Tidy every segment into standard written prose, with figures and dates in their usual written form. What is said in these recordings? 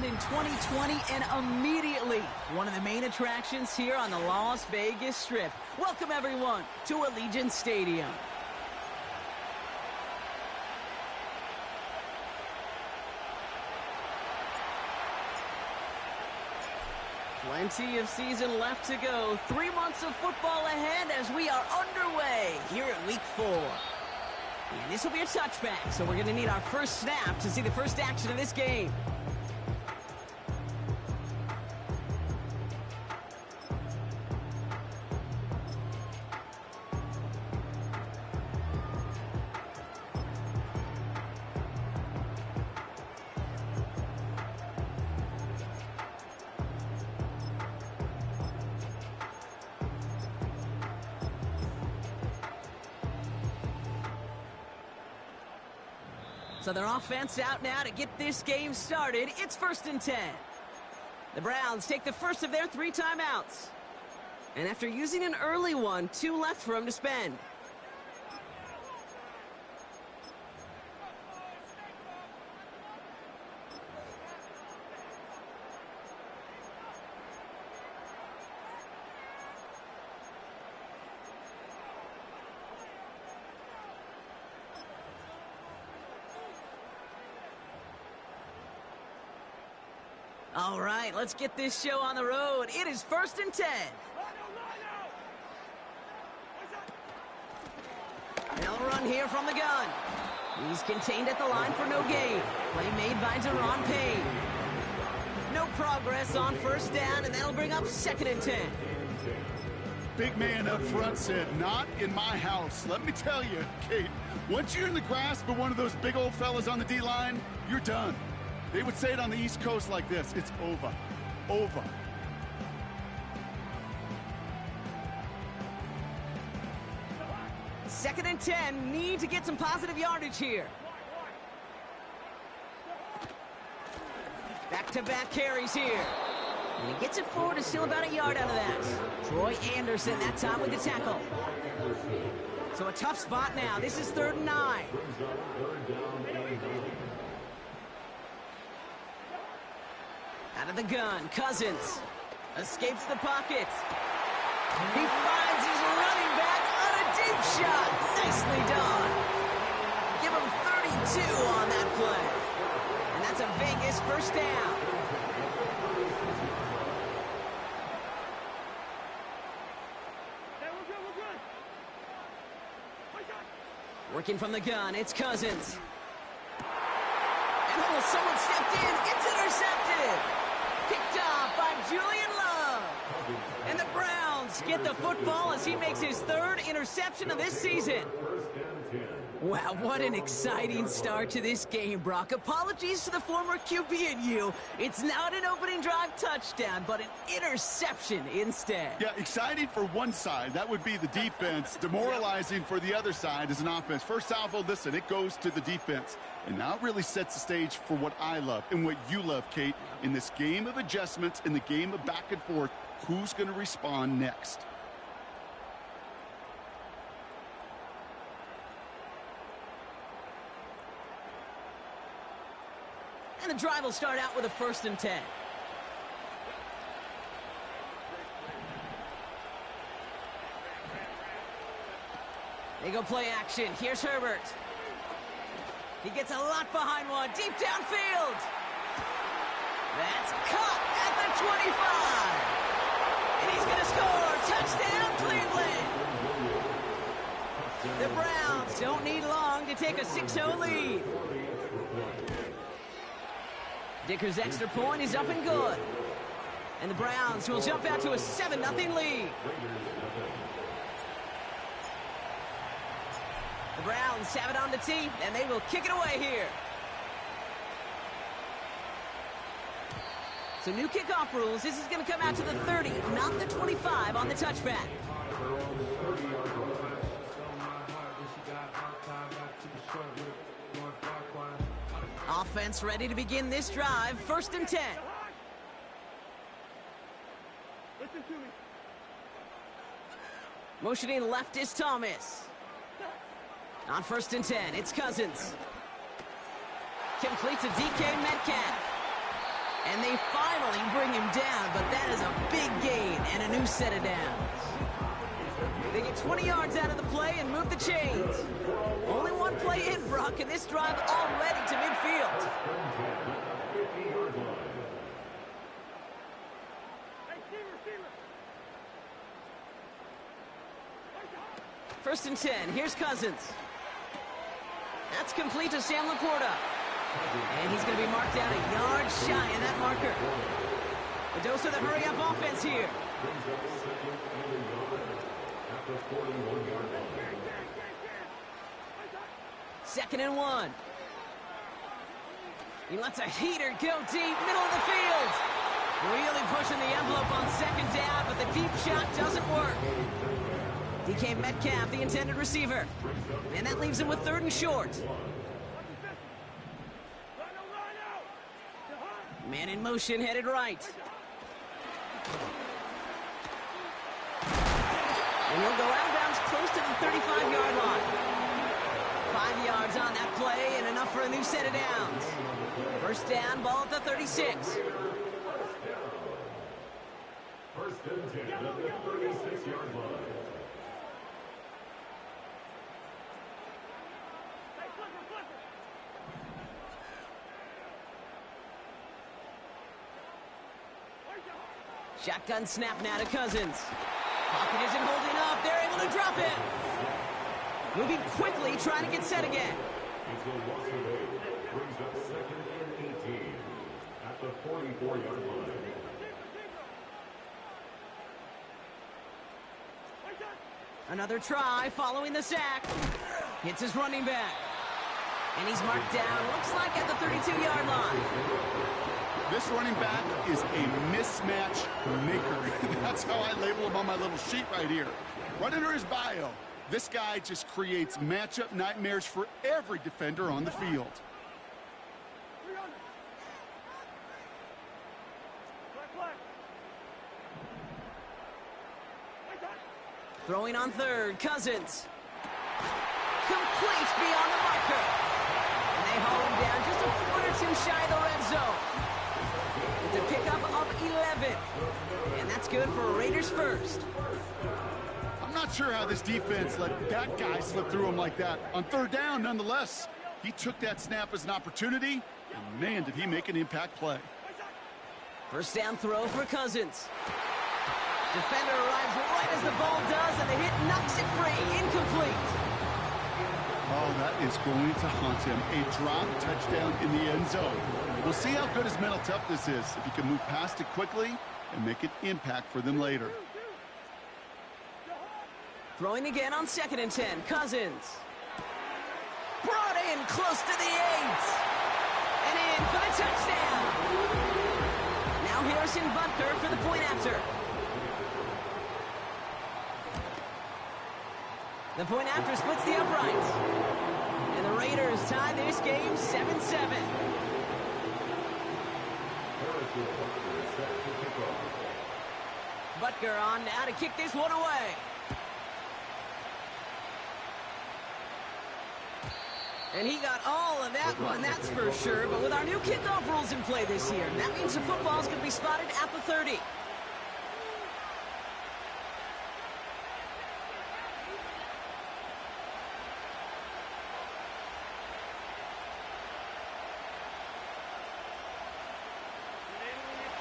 opened in 2020 and immediately one of the main attractions here on the Las Vegas Strip. Welcome, everyone, to Allegiant Stadium. Plenty of season left to go. 3 months of football ahead as we are underway here at Week 4. And this will be a touchback, so we're going to need our first snap to see the first action of this game. So their offense out now to get this game started. It's 1st and 10. The Browns take the first of their 3 timeouts. And after using an early one, 2 left for them to spend. All right, let's get this show on the road. It is 1st and 10. They'll run here from the gun. He's contained at the line for no gain. Play made by Deron Payne. No progress on 1st down, and that'll bring up 2nd and 10. Big man up front said, "Not in my house." Let me tell you, Kate, once you're in the grasp of one of those big old fellas on the D-line, you're done. They would say it on the East Coast like this: it's over. Over. Second and 10, need to get some positive yardage here. Back-to-back carries here. And he gets it forward to steal about a yard out of that. Troy Anderson that time with the tackle. So a tough spot now. This is 3rd and 9. Out of the gun, Cousins escapes the pocket. He finds his running back on a deep shot. Nicely done. Give him 32 on that play. And that's a Vegas 1st down. Working from the gun, it's Cousins. And oh, someone stepped in. It's intercepted. Picked off by Julian Love. And the Browns get the football as he makes his 3rd interception of this season. Wow, what an exciting start to this game, Brock. Apologies to the former QB and you. It's not an opening drive touchdown, but an interception instead. Yeah, exciting for one side. That would be the defense. Demoralizing for the other side as an offense. First salvo, listen, it goes to the defense. And now it really sets the stage for what I love and what you love, Kate. In this game of adjustments, in the game of back and forth, who's going to respond next? And the drive will start out with a 1st and 10. They go play action. Here's Herbert. He gets a lot behind one. Deep downfield. That's caught at the 25. And he's going to score. Touchdown, Cleveland. The Browns don't need long to take a 6-0 lead. Dicker's extra point is up and good. And the Browns will jump out to a 7-0 lead. The Browns have it on the tee, and they will kick it away here. So new kickoff rules. This is going to come out to the 30, not the 25 on the touchback. Offense ready to begin this drive. 1st and 10. Listen to me. Motioning left is Thomas. On 1st and 10, it's Cousins. Complete to DK Metcalf. And they finally bring him down, but that is a big gain and a new set of downs. They get 20 yards out of the play and move the chains. Only one play in, Brock, and this drive already to midfield. First and 10. Here's Cousins. That's complete to Sam Laporta. And he's going to be marked down a yard shy of that marker. A dose of the hurry-up offense here. Second and 1. He lets a heater go deep, middle of the field. Really pushing the envelope on second down, but the deep shot doesn't work. DK Metcalf, the intended receiver. And that leaves him with third and short. Man in motion, headed right. And he'll go out of bounds close to the 35-yard line. 5 yards on that play and enough for a new set of downs. First down, ball at the 36. First and 10 at the 36-yard line. Shotgun snap now to Cousins. Pocket isn't holding up. They're able to drop it. Moving quickly, trying to get set again. Brings up second and 18 at the 44-yard line. Another try following the sack. Hits his running back. And he's marked down, looks like at the 32-yard line. This running back is a mismatch maker. That's how I label him on my little sheet right here. Right under his bio, this guy just creates matchup nightmares for every defender on the field. Throwing on third, Cousins. Complete beyond the marker. And they haul him down just a foot or two shy of the red zone. It's a pickup of 11. And that's good for Raiders first. I'm not sure how this defense let that guy slip through him like that. On third down, nonetheless, he took that snap as an opportunity, and man, did he make an impact play. First down throw for Cousins. Defender arrives right as the ball does, and the hit knocks it free. Incomplete. Oh, that is going to haunt him. A drop touchdown in the end zone. We'll see how good his mental toughness is, if he can move past it quickly and make an impact for them later. Throwing again on second and 10. Cousins. Brought in close to the 8. And in for the touchdown. Now Harrison Butker for the point after. The point after splits the uprights. And the Raiders tie this game 7-7. Butker on now to kick this one away. And he got all of that one, that's for sure. But with our new kickoff rules in play this year, that means the football's going to be spotted at the 30.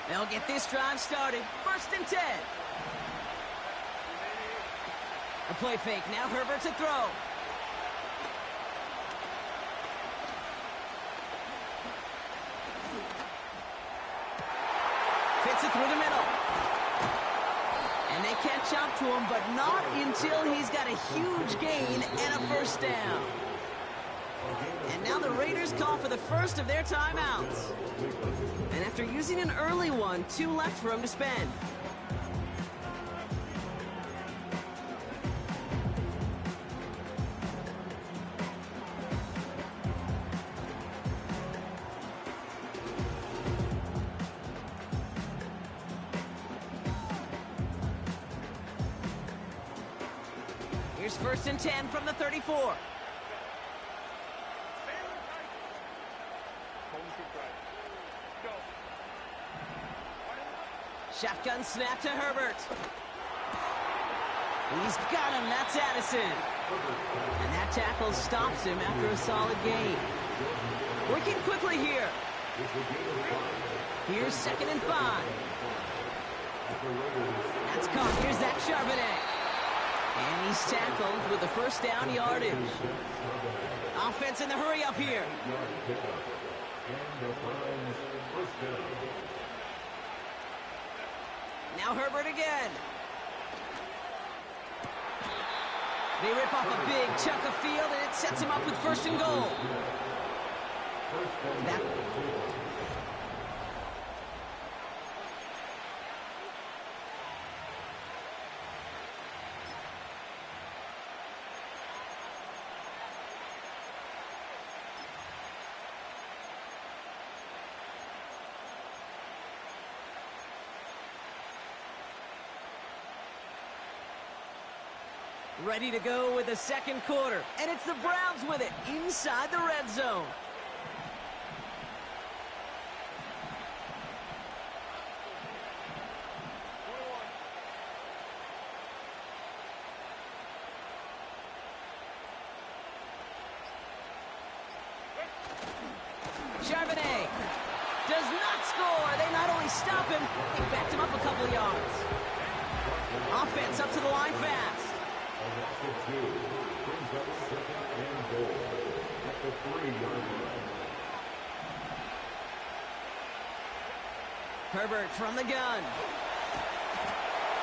They'll get this drive started. First and 10. A play fake. Now Herbert to throw. Fits it through the middle. And they catch up to him, but not until he's got a huge gain and a first down. And now the Raiders call for the first of their timeouts. And after using an early one, 2 left for him to spend. Here's first and 10 from the 34. Shotgun snap to Herbert. He's got him. That's Addison. And that tackle stops him after a solid gain. Working quickly here. Here's 2nd and 5. That's caught. Here's Zach Charbonnet. And he's tackled with the first down yardage. Offense in the hurry up here. Now Herbert again. They rip off a big chunk of field, and it sets him up with 1st and goal. Ready to go with the 2nd quarter. And it's the Browns with it inside the red zone. Charbonnet does not score. They not only stop him, they backed him up a couple of yards. Offense up to the line fast. Herbert from the gun.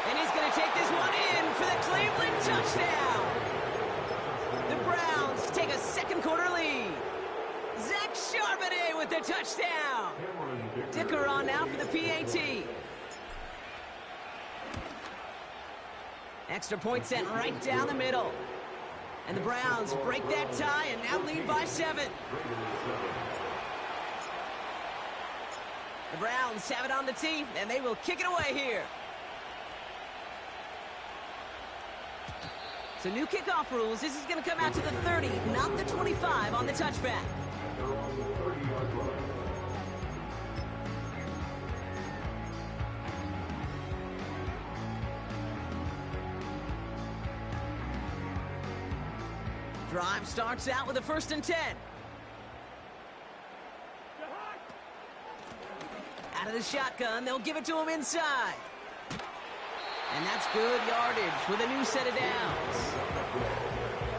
And he's going to take this one in for the Cleveland touchdown. The Browns take a 2nd quarter lead. Zach Charbonnet with the touchdown. Dicker on now for the PAT. Extra point sent right down the middle. And the Browns break that tie and now lead by 7. The Browns have it on the tee, and they will kick it away here. So new kickoff rules. This is going to come out to the 30, not the 25 on the touchback. Drive starts out with a 1st and 10. Out of the shotgun, they'll give it to him inside. And that's good yardage with a new set of downs.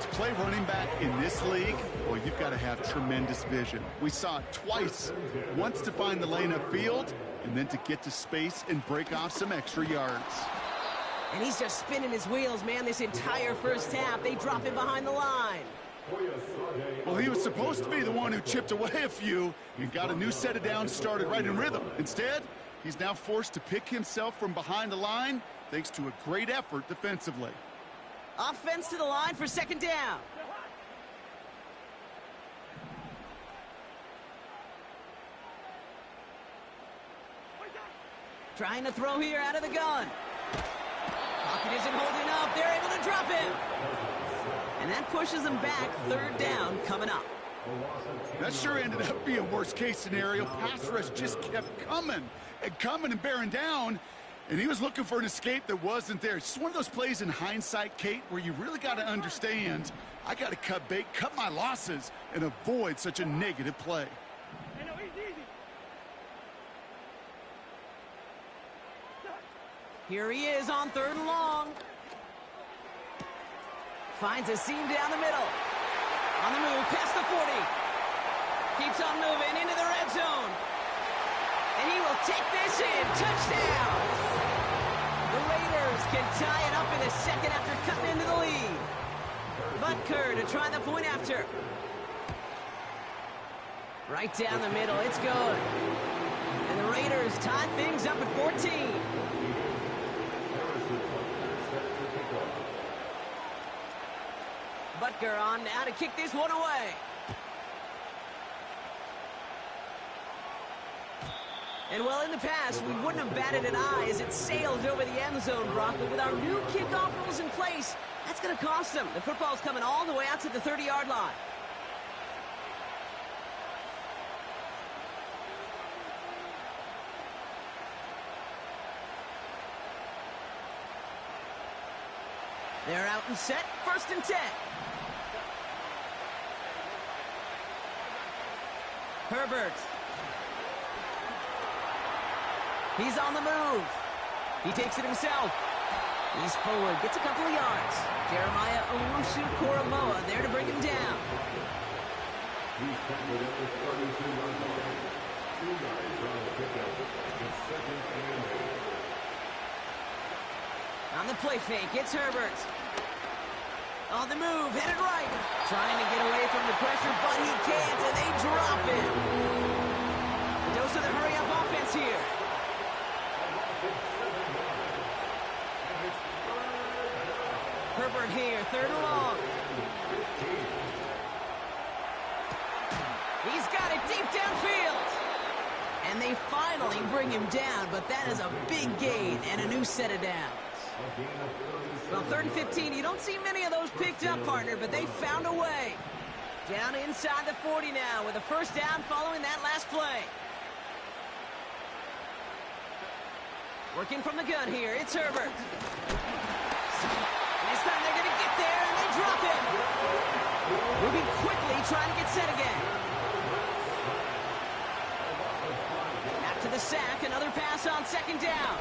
To play running back in this league, well, you've got to have tremendous vision. We saw it twice. Once to find the lane upfield, and then to get to space and break off some extra yards. And he's just spinning his wheels, man, this entire first half. They drop him behind the line. Well, he was supposed to be the one who chipped away a few and got a new set of downs started right in rhythm. Instead, he's now forced to pick himself from behind the line thanks to a great effort defensively. Offense to the line for 2nd down. Trying to throw here out of the gun. Pocket isn't holding up. They're able to drop him. And that pushes them back. 3rd down coming up. That sure ended up being worst-case scenario. Pass rush just kept coming and bearing down. And he was looking for an escape that wasn't there. It's just one of those plays in hindsight, Kate, where you really got to understand, I got to cut bait, cut my losses, and avoid such a negative play. Here he is on 3rd and long. Finds a seam down the middle. On the move, past the 40. Keeps on moving into the red zone. And he will take this in. Touchdown! The Raiders can tie it up in the 2nd after cutting into the lead. Butker to try the point after. Right down the middle. It's good. And the Raiders tie things up at 14. Butker on now to kick this one away. And well, in the past, we wouldn't have batted an eye as it sailed over the end zone, Brock. But with our new kickoff rules in place, that's going to cost them. The football's coming all the way out to the 30-yard line. They're out and set, 1st and 10. Herbert. He's on the move. He takes it himself. He's forward, gets a couple of yards. Jeremiah Owusu-Koramoah there to bring him down. He's tackled at the 32-yard line. 2 guys on the pickup. It's 2nd and 8. On the play fake, it's Herbert. On the move, headed right. Trying to get away from the pressure, but he can't, and they drop it. A dose of the hurry-up offense here. Herbert here, 3rd and long. He's got it deep downfield. And they finally bring him down, but that is a big gain and a new set of downs. Well, 3rd and 15, you don't see many of those picked up, partner, but they found a way. Down inside the 40 now with a 1st down following that last play. Working from the gun here, it's Herbert. This time they're going to get there, and they drop him. Moving quickly, trying to get set again. After the sack, another pass on 2nd down.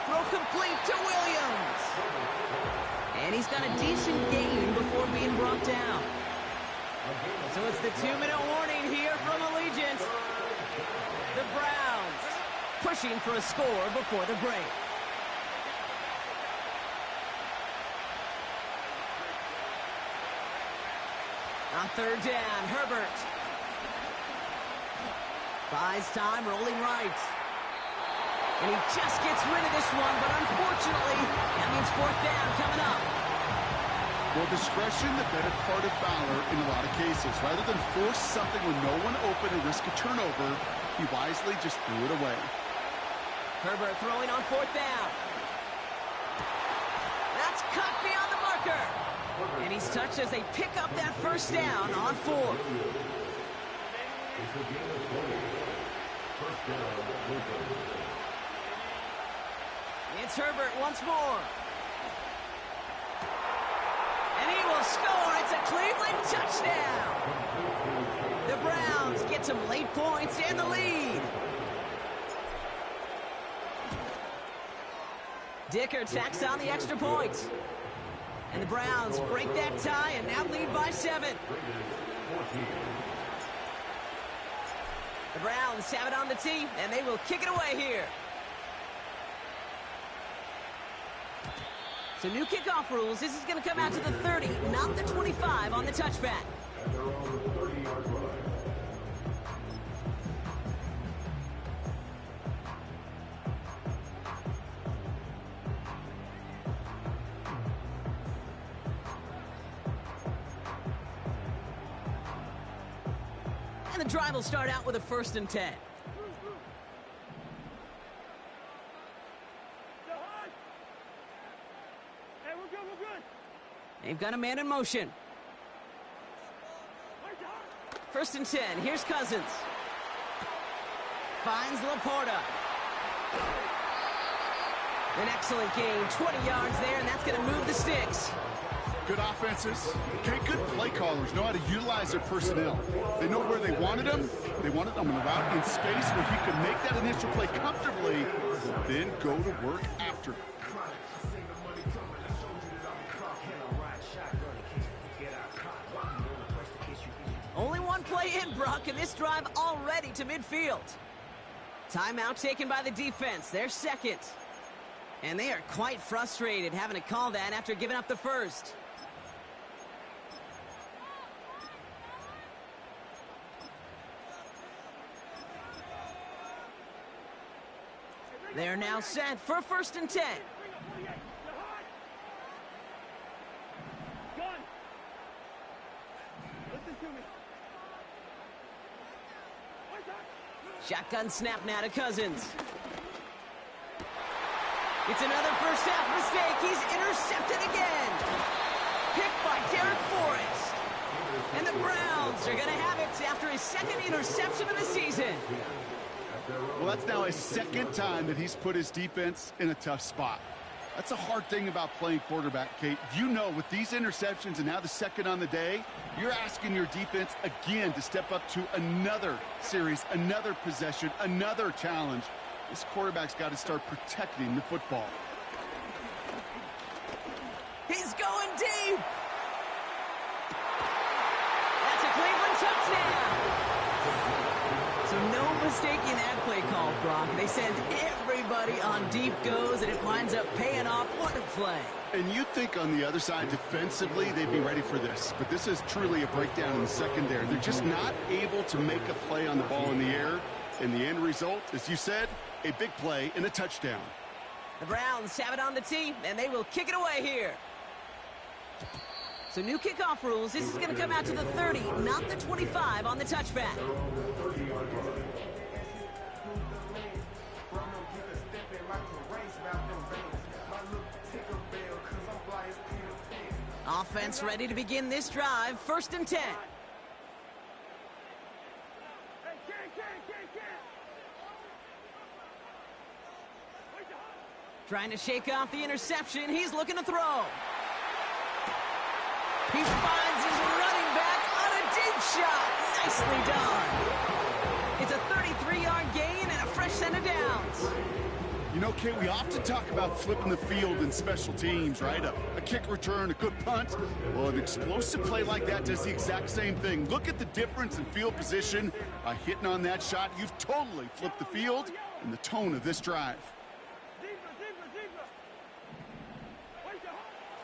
Throw complete to Williams. And he's got a decent gain before being brought down. So it's the 2-minute warning here from Allegiant. The Browns pushing for a score before the break. On 3rd down, Herbert. Buys time, rolling right. And he just gets rid of this one, but unfortunately, that means 4th down coming up. Well, discretion, the better part of valor in a lot of cases. Rather than force something with no one open and risk a turnover, he wisely just threw it away. Herbert throwing on 4th down. That's cut beyond the marker. And he's touched as they pick up that 1st down on 4th. It's a game of 20. 1st down, Cleveland. It's Herbert once more. And he will score. It's a Cleveland touchdown. The Browns get some late points and the lead. Dicker tacks on the extra points. And the Browns break that tie and now lead by 7. The Browns have it on the tee, and they will kick it away here. So new kickoff rules. This is going to come out to the 30, not the 25 on the touchback. At their own 30-yard line. And the drive will start out with a 1st and 10. Hey, we're good, we're good. They've got a man in motion. 1st and 10. Here's Cousins. Finds Laporta. An excellent gain. 20 yards there, and that's going to move the sticks. Good offenses. Okay, good play callers know how to utilize their personnel. They know where they wanted them. They wanted them in a route in space where he could make that initial play comfortably, then go to work after. Only one play in, Brock, and this drive already to midfield. Timeout taken by the defense. They're 2nd. And they are quite frustrated having to call that after giving up the 1st. They're now set for 1st and 10. Gun. Listen to me. Shotgun snap now to Cousins. It's another 1st half mistake. He's intercepted again. Picked by Derek Forrest. And the Browns are going to have it after his 2nd interception of the season. Well, that's now his 2nd time that he's put his defense in a tough spot. That's a hard thing about playing quarterback, Kate. You know, with these interceptions and now the second on the day, you're asking your defense again to step up to another series, another possession, another challenge. This quarterback's got to start protecting the football. He's going deep. That's a Cleveland touchdown. So no mistaking that play call, Brock. They send everybody on deep goes, and it winds up paying off. What a play. And you'd think on the other side, defensively, they'd be ready for this. But this is truly a breakdown in the secondary. They're just not able to make a play on the ball in the air. And the end result, as you said, a big play and a touchdown. The Browns have it on the tee, and they will kick it away here. So new kickoff rules. This is going to come out to the 30, not the 25 on the touchback. Offense ready to begin this drive. 1st and 10. Trying to shake off the interception. He's looking to throw. He finds his running back on a deep shot. Nicely done. It's a 33-yard gain and a fresh set of downs. You know, Kate, we often talk about flipping the field in special teams, right? A kick return, a good punt. Well, an explosive play like that does the exact same thing. Look at the difference in field position. By hitting on that shot, you've totally flipped the field and the tone of this drive.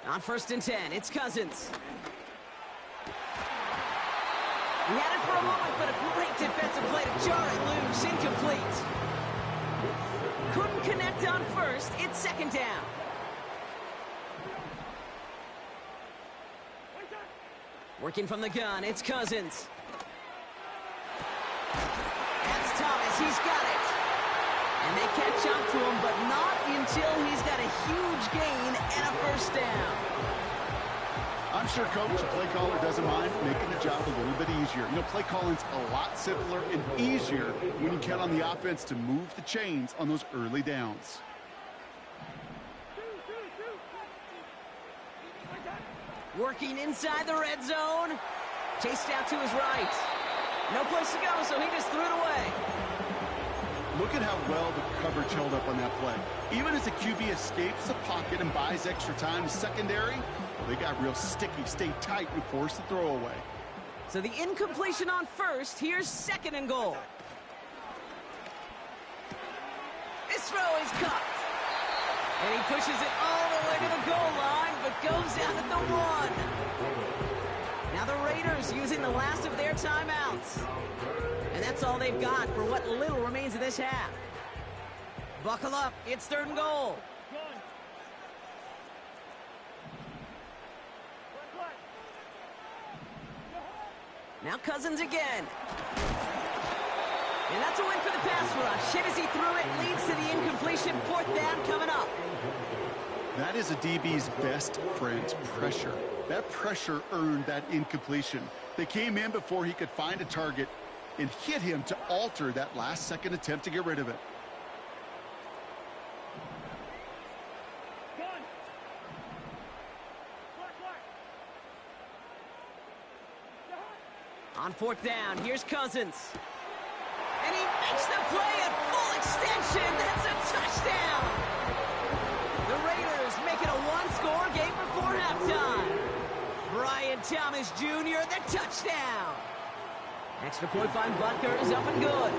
On 1st and 10, it's Cousins. He had it for a moment, but a great defensive play to jar it loose. Incomplete. Couldn't connect on 1st. It's 2nd down. Working from the gun, it's Cousins. That's Thomas. He's got it. And they catch up to him, but not until he's got a huge gain and a 1st down. I'm sure Coach, the play caller, doesn't mind making the job a little bit easier. You know, play calling's a lot simpler and easier when you count on the offense to move the chains on those early downs. Working inside the red zone. Chased out to his right. No place to go, so he just threw it away. Look at how well the coverage held up on that play. Even as the QB escapes the pocket and buys extra time, the secondary, they got real sticky, stayed tight, and forced the throw away. So the incompletion on 1st. Here's 2nd and goal. This throw is caught. And he pushes it all the way to the goal line, but goes out at the 1. Now the Raiders using the last of their timeouts. And that's all they've got for what little remains of this half. Buckle up. It's 3rd and goal. Now Cousins again. And that's a win for the pass rush. Hit as he threw it, leads to the incompletion. 4th down coming up. That is a DB's best friend, pressure. That pressure earned that incompletion. They came in before he could find a target and hit him to alter that last-second attempt to get rid of it. On 4th down, here's Cousins. And he makes the play at full extension. That's a touchdown. The Raiders make it a 1-score game before halftime. Brian Thomas Jr., the touchdown. Extra point by Butker is up and good.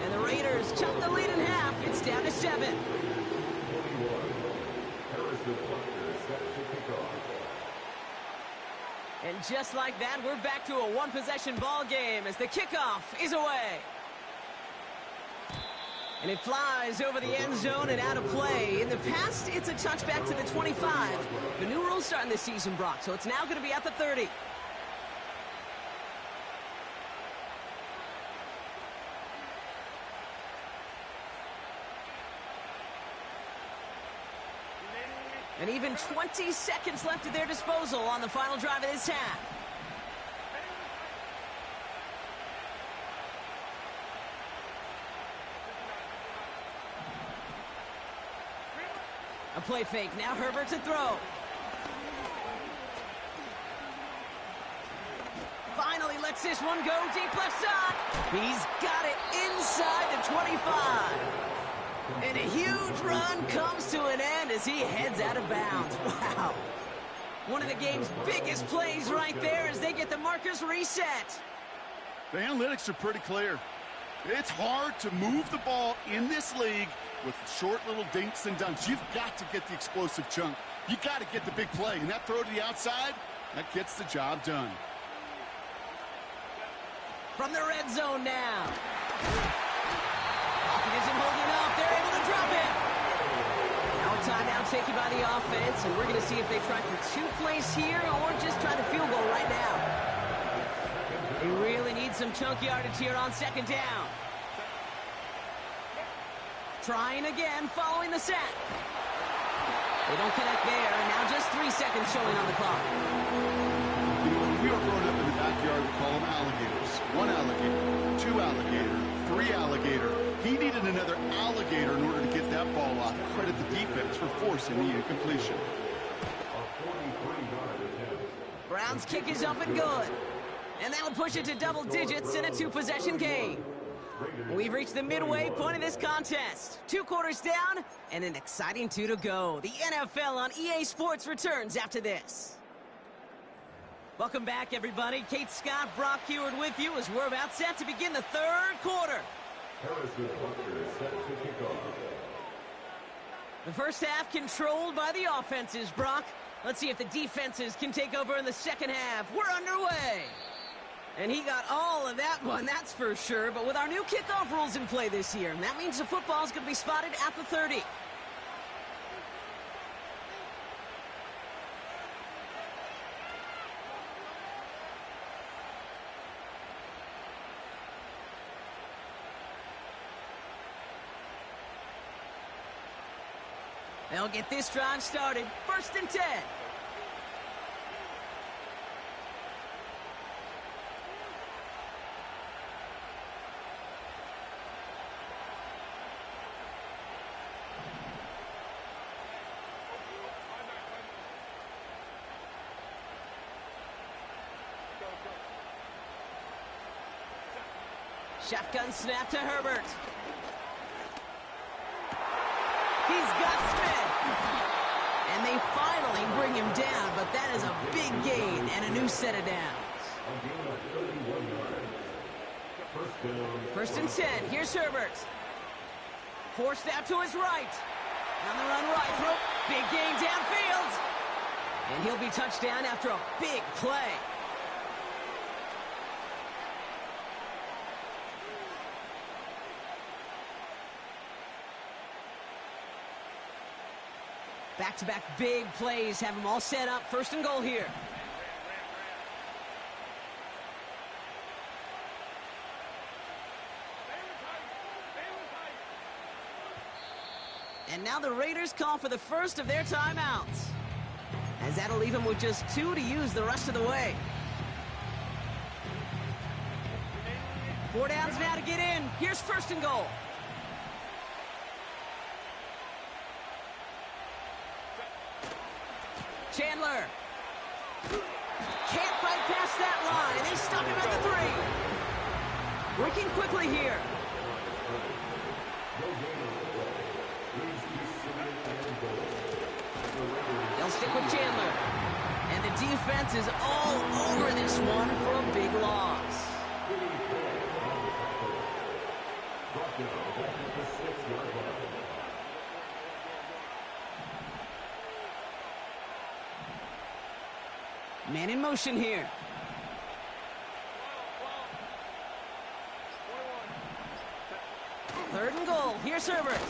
And the Raiders chop the lead in half. It's down to 7. And just like that, we're back to a one-possession ball game as the kickoff is away. And it flies over the end zone and out of play. In the past, it's a touchback to the 25. The new rules starting this season, Brock, so it's now going to be at the 30. And even 20 seconds left at their disposal on the final drive of this half. A play fake. Now Herbert to throw. Finally lets this one go deep left side. He's got it inside the 25. And a huge run comes to an end as he heads out of bounds. Wow. One of the game's biggest plays right there as they get the markers reset. The analytics are pretty clear. It's hard to move the ball in this league with short little dinks and dunks. You've got to get the explosive chunk. You got to get the big play. And that throw to the outside, that gets the job done. From the red zone now. Hawkins isn't holding up. They're able to drop it. Now a timeout taken by the offense, and we're going to see if they try for 2 plays here or just try the field goal right now. They really need some chunk yardage here on second down. Trying again following the sack. They don't connect there, and now just 3 seconds showing on the clock. You know, when we were growing up in the backyard, we call them alligators. 1 alligator, 2 alligator, 3 alligator. He needed another alligator in order to get that ball off. Credit the defense for forcing the incompletion. Brown's kick is up and good. And that'll push it to double digits in a 2-possession game. We've reached the midway point of this contest. 2 quarters down and an exciting 2 to go. The NFL on EA Sports returns after this. Welcome back, everybody. Kate Scott, Brock Huard with you as we're about set to begin the 3rd quarter. The first half controlled by the offenses, Brock. Let's see if the defenses can take over in the second half. We're underway. And he got all of that one, that's for sure. But with our new kickoff rules in play this year, that means the football is going to be spotted at the 30. They'll get this drive started. 1st and 10. Shotgun snap to Herbert. He's got Smith. And they finally bring him down, but that is a big gain and a new set of downs. 1st and 10. Here's Herbert. Forced out to his right. On the run right. Throw. Big gain downfield. And he'll be touched down after a big play. Back-to-back big plays have them all set up. 1st and goal here. And now the Raiders call for the first of their timeouts, as that'll leave them with just 2 to use the rest of the way. 4 downs now to get in. Here's 1st and goal. Chandler can't fight past that line, and they stop him at the 3. Working quickly here. They'll stick with Chandler. And the defense is all over this one for a big loss. Man in motion here. 3rd and goal. Here's Herbert.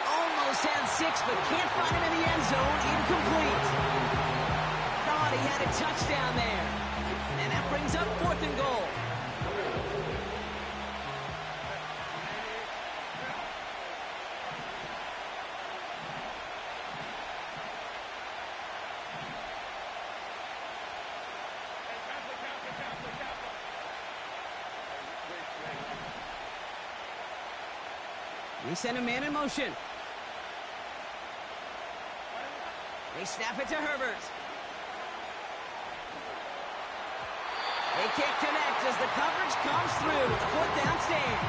Almost had 6, but can't find him in the end zone. Incomplete. Thought he had a touchdown there. And that brings up 4th and goal. They send a man in motion. They snap it to Herbert. They can't connect as the coverage comes through. The fourth down stand.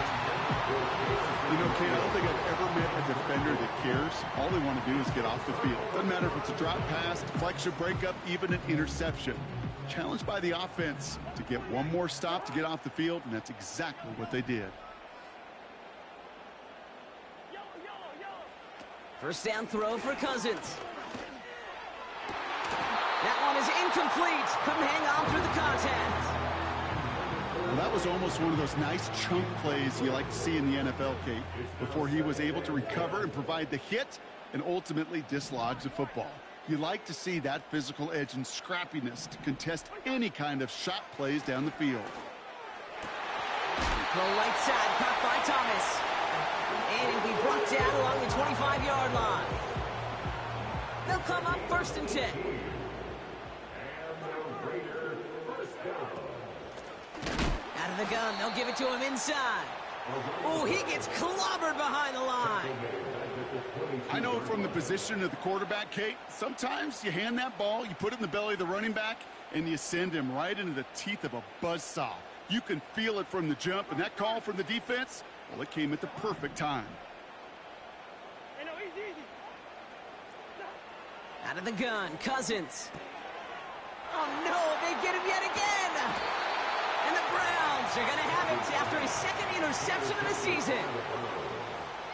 You know, Kate, I don't think I've ever met a defender that cares. All they want to do is get off the field. Doesn't matter if it's a drop pass, deflection, breakup, even an interception. Challenged by the offense to get one more stop to get off the field, and that's exactly what they did. First down throw for Cousins. That one is incomplete. Couldn't hang on through the contact. Well, that was almost one of those nice chunk plays you like to see in the NFL, Kate, before he was able to recover and provide the hit and ultimately dislodge the football. You like to see that physical edge and scrappiness to contest any kind of shot plays down the field. Throw right side, caught by Thomas. And he'll be brought down along the 25-yard line. They'll come up 1st and 10. Out of the gun, they'll give it to him inside. Oh, he gets clobbered behind the line. I know from the position of the quarterback, Kate, sometimes you hand that ball, you put it in the belly of the running back, and you send him right into the teeth of a buzzsaw. You can feel it from the jump, and that call from the defense, well, it came at the perfect time. Out of the gun, Cousins. Oh, no, they get him yet again. And the Browns are going to have it after his second interception of the season.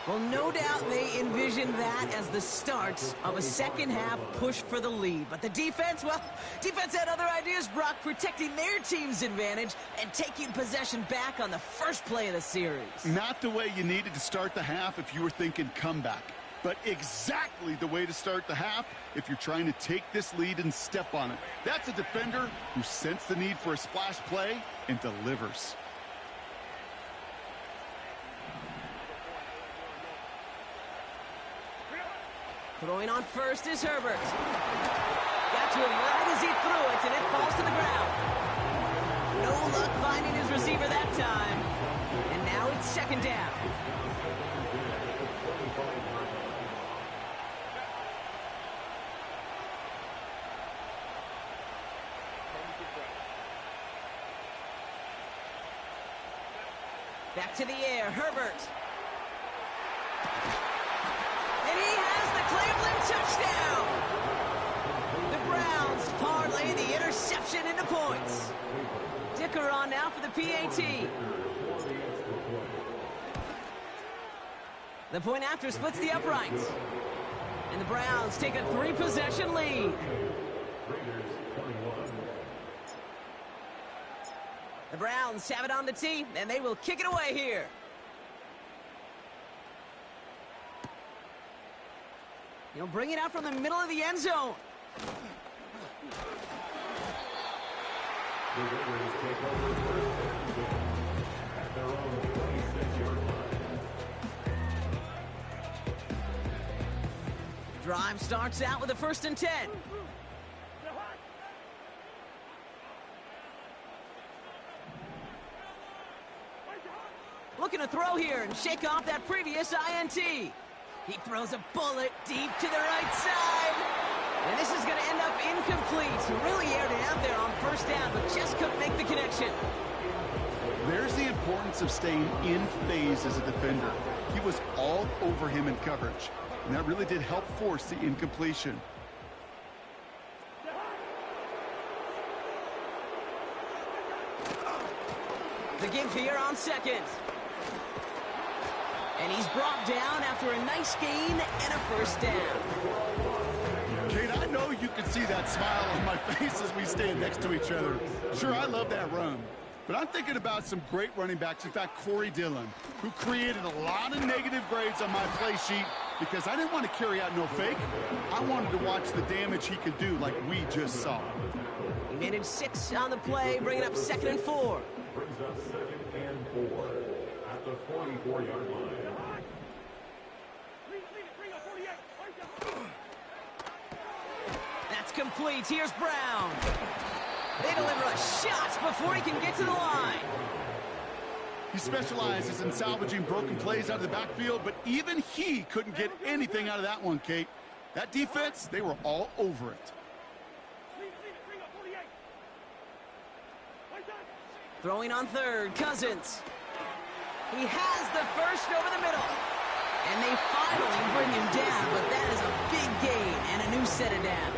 Well, no doubt they envisioned that as the start of a second-half push for the lead. But the defense, well, defense had other ideas, Brock, protecting their team's advantage and taking possession back on the first play of the series. Not the way you needed to start the half if you were thinking comeback, but exactly the way to start the half if you're trying to take this lead and step on it. That's a defender who sensed the need for a splash play and delivers. Throwing on first is Herbert. Got to him right as he threw it, and it falls to the ground. No luck finding his receiver that time. And now it's second down. Back to the air, Herbert. And he has the Cleveland touchdown. The Browns parlay the interception into points. Dicker on now for the PAT. The point after splits the uprights. And the Browns take a 3-possession lead. The Browns have it on the tee, and they will kick it away here. He'll bring it out from the middle of the end zone. Drive starts out with a 1st and 10. Looking to throw here and shake off that previous INT. He throws a bullet deep to the right side. And this is going to end up incomplete. He really aired it out there on 1st down, but just couldn't make the connection. There's the importance of staying in phase as a defender. He was all over him in coverage, and that really did help force the incompletion. The give here on 2nd. And he's brought down after a nice gain and a 1st down. Kate, I know you can see that smile on my face as we stand next to each other. Sure, I love that run. But I'm thinking about some great running backs. In fact, Corey Dillon, who created a lot of negative grades on my play sheet because I didn't want to carry out no fake. I wanted to watch the damage he could do like we just saw. He managed 6 on the play, bringing up 2nd and 4. Brings up 2nd and 4 at the 44-yard line. That's complete. Here's Brown. They deliver a shot before he can get to the line. He specializes in salvaging broken plays out of the backfield, but even he couldn't get anything out of that one, Kate. That defense, they were all over it. Bring up 48. Right side. Throwing on third, Cousins. He has the first over the middle. And they finally bring him down, but that is a big gain and a new set of downs.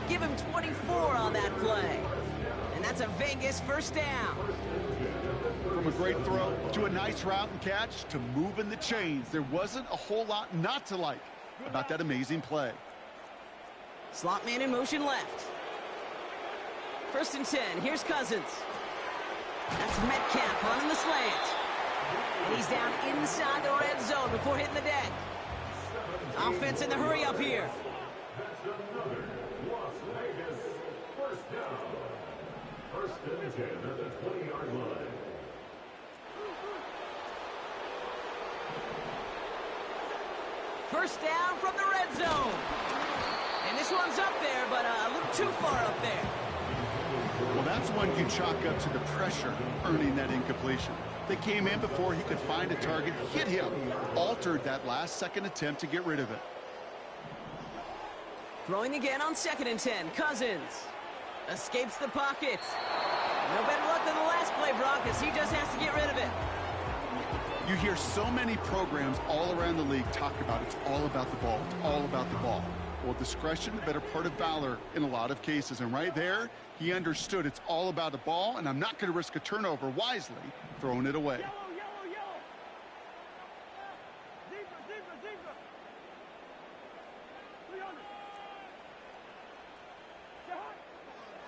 Give him 24 on that play. And that's a Vegas first down. From a great throw to a nice route and catch to moving the chains, there wasn't a whole lot not to like about that amazing play. Slot man in motion left. First and 10. Here's Cousins. That's Metcalf running the slant. And he's down inside the red zone before hitting the deck. Offense in the hurry up here. Las Vegas first down. First and 10 at the 20-yard line. First down from the red zone. And this one's up there, but a little too far up there. Well, that's one you chalk up to the pressure earning that incompletion. They came in before he could find a target, hit him, altered that last-second attempt to get rid of it. Throwing again on second and 10. Cousins escapes the pocket. No better luck than the last play, Brock, as he just has to get rid of it. You hear so many programs all around the league talk about it's all about the ball. It's all about the ball. Well, discretion, the better part of valor in a lot of cases. And right there, he understood it's all about the ball, and I'm not going to risk a turnover wisely, throwing it away. Yellow. Zebra. 300.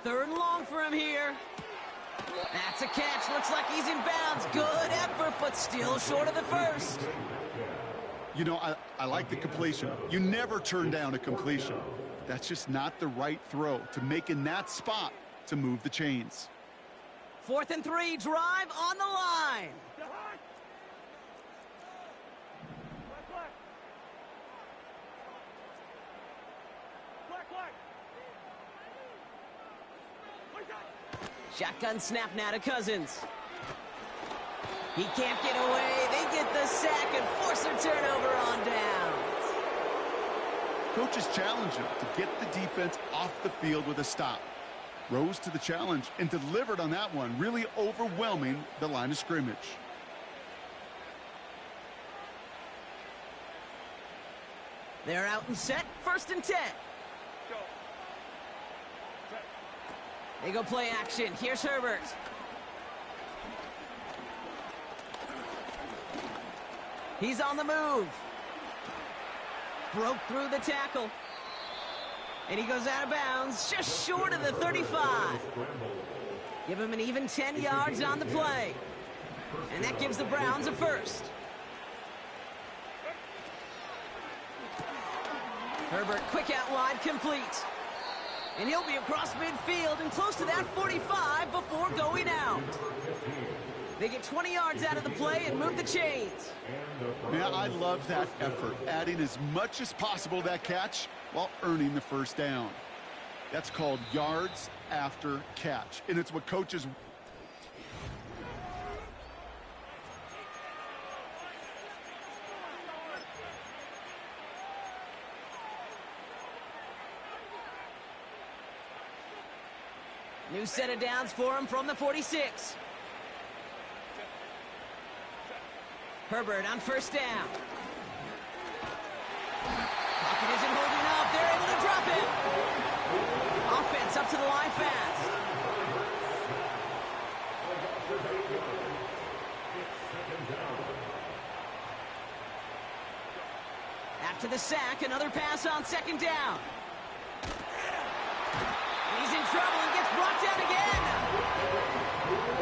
Third and long for him here. That's a catch. Looks like he's in bounds. Good effort, but still short of the first. You know, I like the completion. You never turn down a completion. That's just not the right throw to make in that spot to move the chains. 4th and 3, drive on the line. Black. Shotgun snap now to Cousins. He can't get away. They get the sack and force a turnover on downs. Coaches challenge him to get the defense off the field with a stop. Rose to the challenge and delivered on that one, really overwhelming the line of scrimmage. They're out and set. 1st and 10. Go. They go play action. Here's Herbert. He's on the move. Broke through the tackle. And he goes out of bounds, just short of the 35. Give him an even 10 yards on the play. And that gives the Browns a first. Herbert quick out wide, complete. And he'll be across midfield and close to that 45 before going out. They get 20 yards out of the play and move the chains. Yeah, I love that effort, adding as much as possible to that catch while earning the first down. That's called yards after catch, and it's what coaches... New set of downs for him from the 46. Herbert on first down. Pocket isn't holding up. They're able to drop him. Offense up to the line fast. After the sack, another pass on second down. He's in trouble and gets brought down again.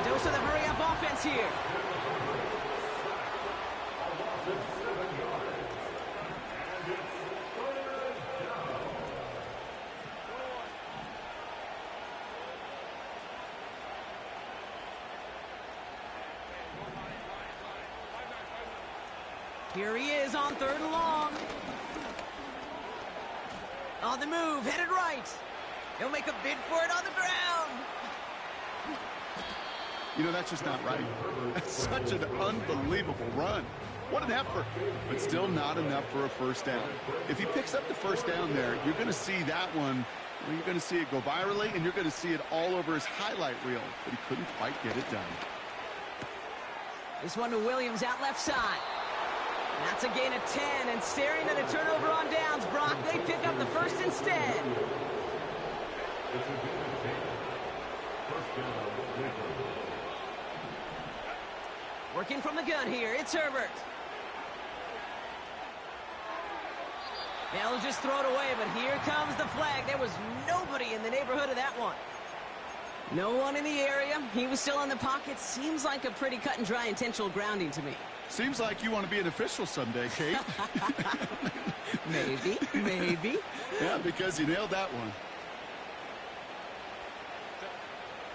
A dose of the hurry-up offense here. Here he is on 3rd and long. On the move, headed right. He'll make a bid for it on the ground. You know, that's just not right. That's such an unbelievable run. What an effort, but still not enough for a first down. If he picks up the first down there, you're going to see that one. You're going to see it go virally, and you're going to see it all over his highlight reel, but he couldn't quite get it done. This one to Williams out left side. That's a gain of 10, and staring at a turnover on downs, Brock, they pick up the first instead. It's a gain of 10. First down, Cleveland. Working from the gun here, it's Herbert. They'll just throw it away, but here comes the flag. There was nobody in the neighborhood of that one. No one in the area. He was still in the pocket. Seems like a pretty cut and dry intentional grounding to me. Seems like you want to be an official someday, Kate. Maybe. Yeah, because you nailed that one.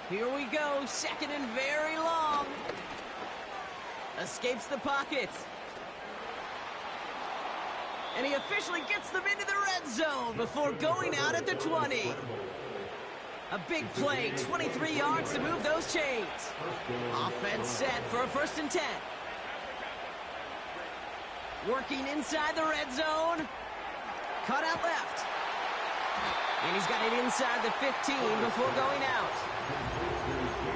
Here we go, second and very long. Escapes the pocket. And he officially gets them into the red zone before going out at the 20. A big play, 23 yards to move those chains. Offense set for a 1st and 10. Working inside the red zone. Cut out left. And he's got it inside the 15 before going out.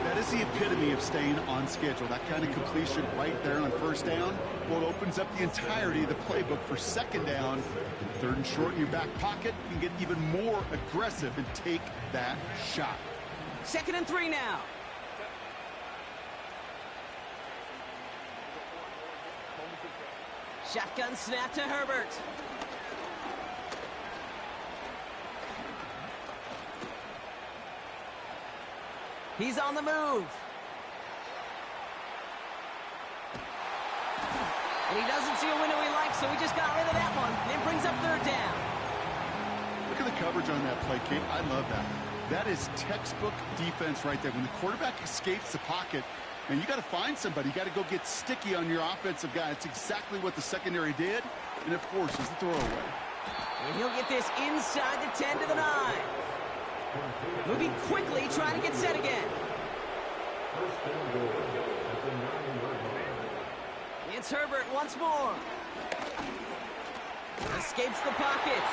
That is the epitome of staying on schedule. That kind of completion right there on first down. Well, it opens up the entirety of the playbook for second down. And 3rd and short in your back pocket. You can get even more aggressive and take that shot. 2nd and 3 now. Shotgun snap to Herbert. He's on the move. And he doesn't see a window he likes, so he just got rid of that one. And it brings up 3rd down. Look at the coverage on that play, Kate. I love that. That is textbook defense right there. When the quarterback escapes the pocket, and you got to find somebody. You got to go get sticky on your offensive guy. It's exactly what the secondary did, and it forces the throwaway. And he'll get this inside the 10 to the 9. Moving quickly, trying to get set again. First down goal at the 9-yard line. It's Herbert once more. Escapes the pocket.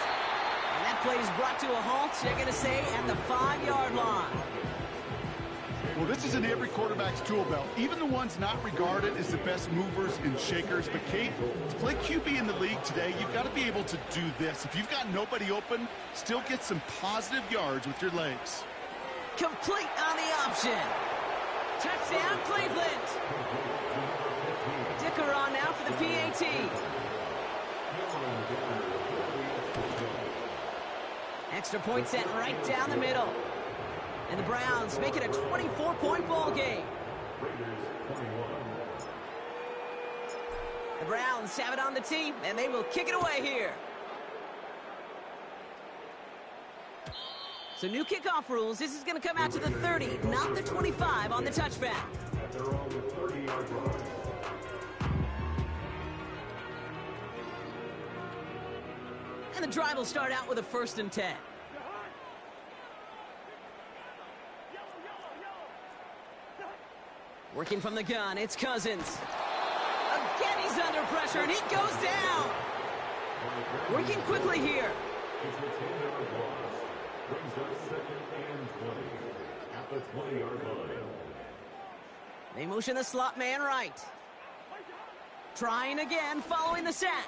And that play is brought to a halt, they're going to say, at the 5-yard line. Well, this is in every quarterback's tool belt, even the ones not regarded as the best movers and shakers. But, Kate, to play QB in the league today, you've got to be able to do this. If you've got nobody open, still get some positive yards with your legs. Complete on the option. Touchdown, Cleveland. Dicker on now for the PAT. Extra point set right down the middle. And the Browns make it a 24-point ball game. The Browns have it on the tee, and they will kick it away here. So new kickoff rules. This is going to come out to the 30, not the 25 on the touchback. They're on the 30-yard line. And the drive will start out with a 1st and 10. Working from the gun, it's Cousins. Again, he's under pressure, and he goes down. Working quickly here. It's a 10-yard loss. Brings up 2nd and 20 at the 20-yard line. They motion the slot man right. Trying again, following the sack.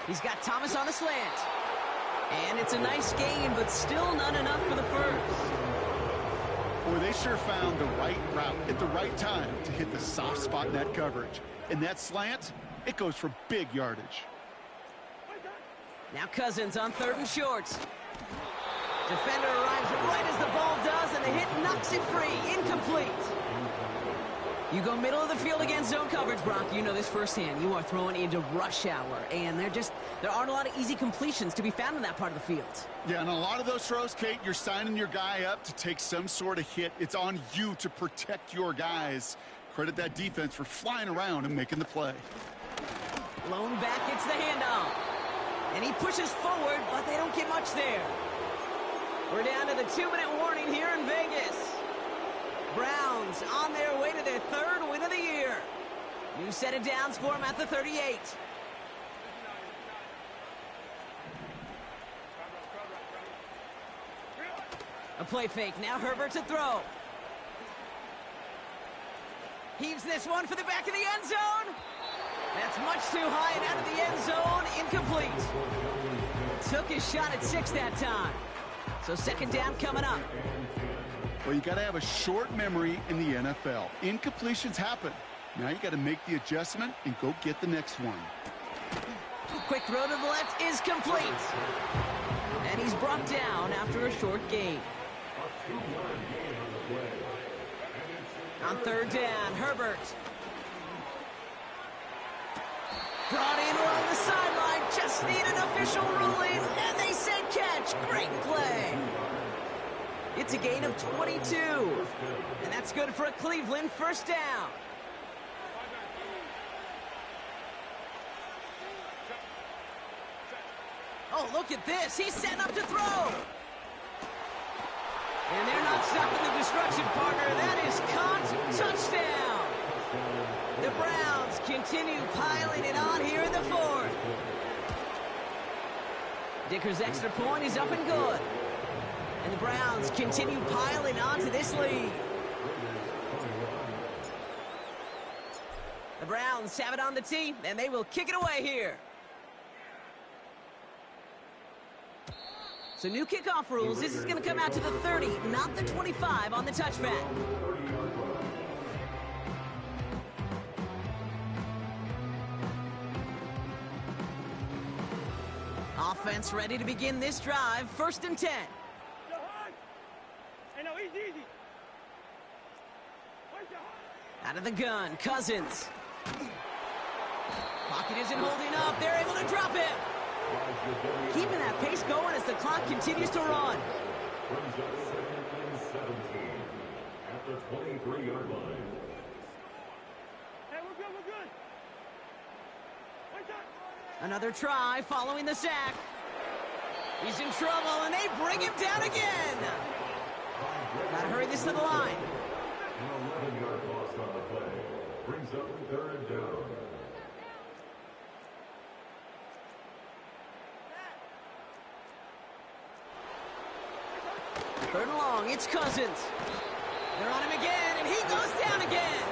He's got Thomas on the slant. And it's a nice gain, but still not enough for the first. Boy, they sure found the right route at the right time to hit the soft spot in that coverage. And that slant, it goes for big yardage. Now Cousins on 3rd and short. Defender arrives right as the ball does, and the hit knocks it free. Incomplete. You go middle of the field against zone coverage, Brock. You know this firsthand. You are throwing into rush hour, and there aren't a lot of easy completions to be found in that part of the field. Yeah, and a lot of those throws, Kate, you're signing your guy up to take some sort of hit. It's on you to protect your guys. Credit that defense for flying around and making the play. Lone back gets the handoff. And he pushes forward, but they don't get much there. We're down to the 2-minute warning here in Vegas. Browns on their way to their 3rd win of the year. New set of downs for him at the 38. A play fake. Now Herbert to throw. Heaves this one for the back of the end zone. That's much too high and out of the end zone. Incomplete. Took his shot at 6 that time. So second down coming up. Well, you got to have a short memory in the NFL. Incompletions happen. Now you got to make the adjustment and go get the next one. Quick throw to the left is complete. And he's brought down after a short gain. On third down, Herbert. Brought in along the sideline. Just need an official ruling. And they said catch. Great play. It's a gain of 22. And that's good for a Cleveland first down. Oh, look at this. He's setting up to throw. And they're not stopping the destruction, partner. That is caught. Touchdown. The Browns continue piling it on here in the fourth. Dicker's extra point is up and good. And the Browns continue piling on to this lead. The Browns have it on the tee, and they will kick it away here. So new kickoff rules. This is going to come out to the 30, not the 25 on the touchback. Offense ready to begin this drive. First and 10. Hey, no, easy. Out of the gun, Cousins. Pocket isn't holding up. They're able to drop it. Keeping that pace going as the clock continues to run. Brings up 2nd and 17 at the 23-yard line. Hey, we're good. Wait up. Another try following the sack. He's in trouble, and they bring him down again. Gotta hurry this to the line. An 11-yard loss on the play. Brings up 3rd down. Third and long, it's Cousins. They're on him again, and he goes down again.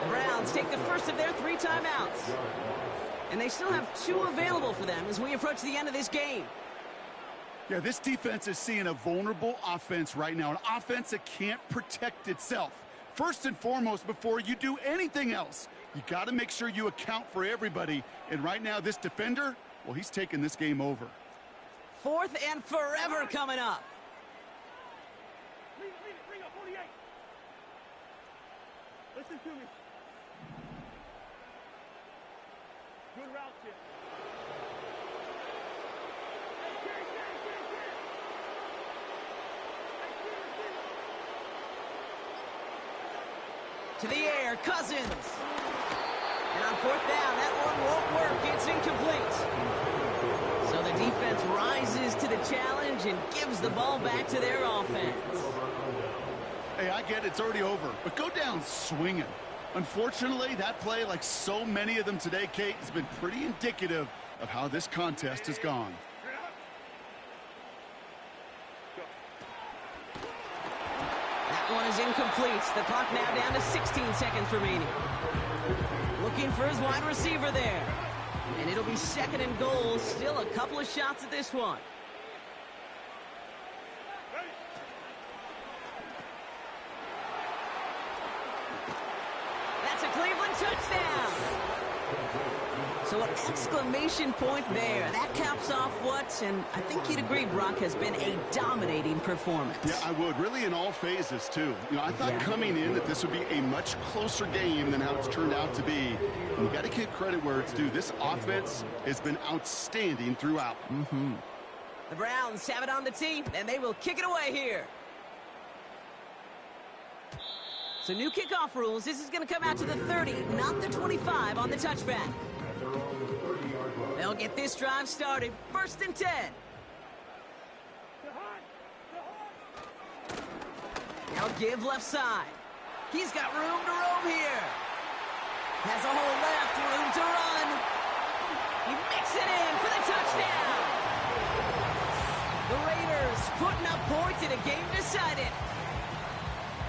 The Browns take the first of their 3 timeouts. And they still have 2 available for them as we approach the end of this game. Yeah, this defense is seeing a vulnerable offense right now, an offense that can't protect itself. First and foremost, before you do anything else, you got to make sure you account for everybody. And right now, this defender, well, he's taking this game over. 4th and forever coming up. Lead it, bring up 48. Listen to me. Good route, Chip. To the air, Cousins. And on 4th down, that one won't work. It's incomplete. So the defense rises to the challenge and gives the ball back to their offense. Hey, I get it, it's already over, but go down swinging. Unfortunately, that play, like so many of them today, Kate, has been pretty indicative of how this contest has gone. That one is incomplete. The clock now down to 16 seconds remaining. Looking for his wide receiver there. And it'll be 2nd and goal. Still a couple of shots at this one. That's a Cleveland touchdown. So an exclamation point there. That caps off what, and I think you'd agree, Brock, has been a dominating performance. Yeah, I would. Really in all phases, too. You know, I thought coming in that this would be a much closer game than how it's turned out to be. And you got to give credit where it's due. This offense has been outstanding throughout. The Browns have it on the tee, and they will kick it away here. So new kickoff rules. This is going to come out to the 30, not the 25 on the touchback. They'll get this drive started. 1st and 10. Now give left side. He's got room to roam here. Has a hole left, room to run. He makes it in for the touchdown. The Raiders putting up points in a game decided.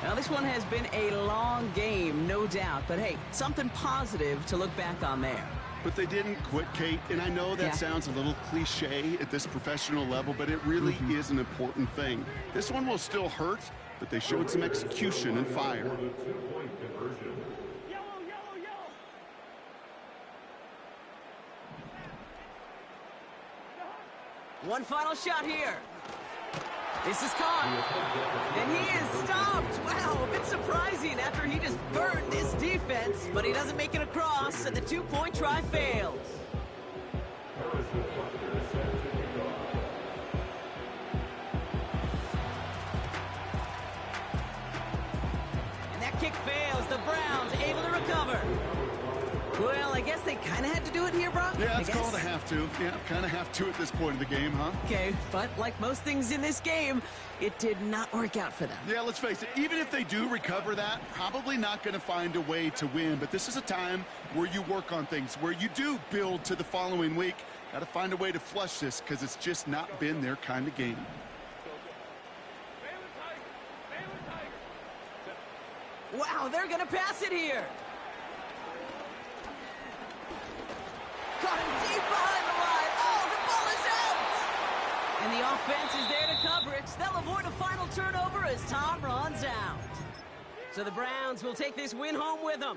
Now, this one has been a long game, no doubt. But, hey, something positive to look back on there. But they didn't quit, Kate, and I know that sounds a little cliche at this professional level, but it really is an important thing. This one will still hurt, but they showed some execution and fire. Yellow, yellow, yellow. One final shot here. This is caught. And he is stopped. Wow, a bit surprising after he just burned this defense. But he doesn't make it across, and the two-point try fails. And that kick fails. The Browns able to recover. Well, I guess they kind of had to do it here, Brock. Yeah, it's called a have to. Yeah, kind of have to at this point of the game, huh? Okay, but like most things in this game, it did not work out for them. Yeah, let's face it, even if they do recover that, probably not going to find a way to win. But this is a time where you work on things, where you do build to the following week. Got to find a way to flush this because it's just not been their kind of game. Wow, they're going to pass it here. Caught him deep behind the line. Oh, the ball is out. And the offense is there to cover it. They'll avoid a final turnover as Tom runs out. So the Browns will take this win home with them.